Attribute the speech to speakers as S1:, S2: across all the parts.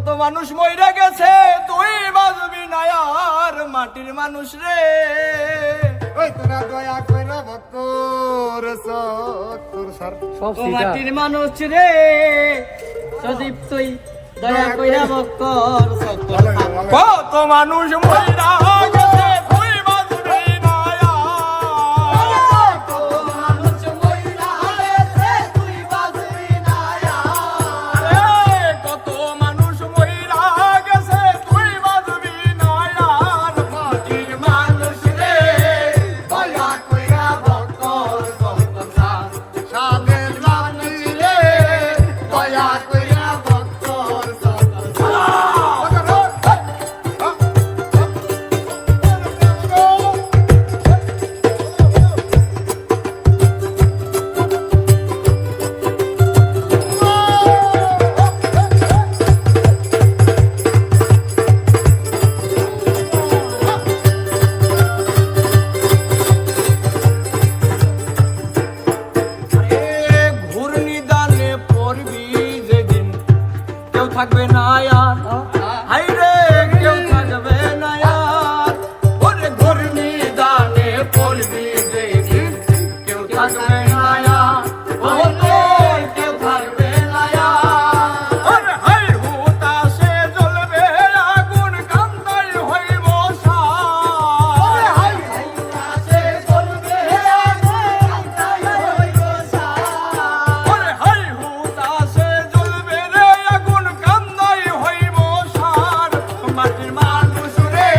S1: কত মানুষ মইরা গেছে তুই বাজবি না আর মাটির মানুষ রে।
S2: ওই তোরা দয়া কইরা ভক্তর সত্তর সার
S3: সব
S4: ও মাটির মানুষ রে সদীপ তুই দয়া কইরা ভক্তর সত্তর
S1: কত মানুষ মইরা গেছে তুই বাজবি না আর।
S4: মানুষ মইরা গেছে তুই বাজবি না
S1: আরে কত মানুষ মইরা গেছে তুই বাজবি না আর মাটির মানুষ রে।
S4: দয়া কইরা ভক্তর সত্তর
S2: সাদের রানী রে
S4: দয়া কইরা ভক্তর সত্তর
S1: ঘূর্ণিদানে পড়বি যেদিন কেউ থাকবে না আর। হাই রে কেউ থাকবে না আর। ওরে ঘূর্ণিদানে পড়বি যেদিন কেউ থাকবে না আর। ওরে কেউ থাকবে না আর। ওরে হাই হুতাশে জ্বলবে আগুন কান্দাই হইব সার।
S4: হাই হাই কাছে চলবে কান্তাই হইব সার
S1: ওরে হাই হুতাশে জ্বলবে রে আগুন কান্দাই হইব সার। মাটির মানুষ রে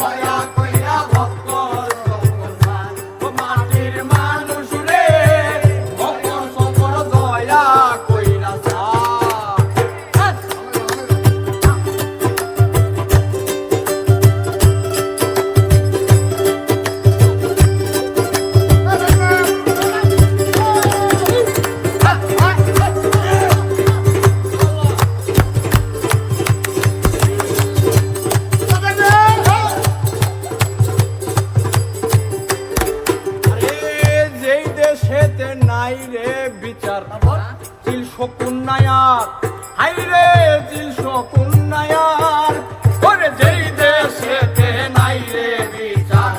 S4: দয়া কইরা ভক্তর সত্তর
S1: ও মাটির মানুষ রে ভক্তর সকল দয়া কইরা সার। আরে যেই দেশেতে নাই রে বিচার চিল শকুন্নায়ার। হাই রে চিল শকুন্নায়ার। ওরে যেই দেশেতে নাই রে বিচার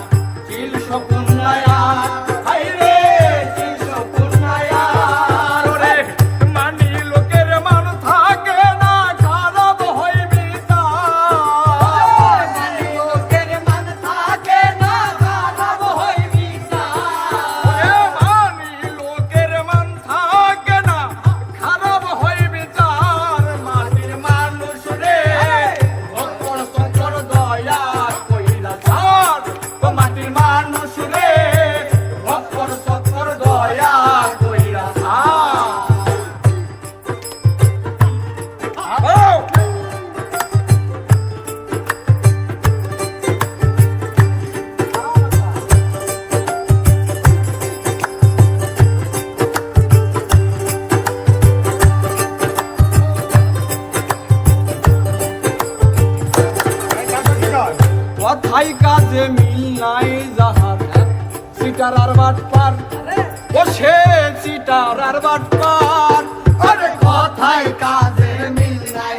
S1: চিল শকুন্নায়ার। হাই রে চিল শকুন্নায়ার। ওরে মানি লোকের মান থাকে না খারাপ হয় বিচার।
S4: লোকের মান থাকে না খারাপ হইবি
S1: ওরে মানি লোকের মান থাকে না খারাপ হয় বিচার। মাটির মানুষ রে ভক্তর সকল দয়া কইরা সার। ও মাটির মানুষ রে ভক্তর সকল দয়া কইরা সার। ও! কথাই কাজে মিল নাই যাহার সিটার আর বাটপার। ও সে সিটার আর বাটপার। আরে কথাই কাজে মিল নাই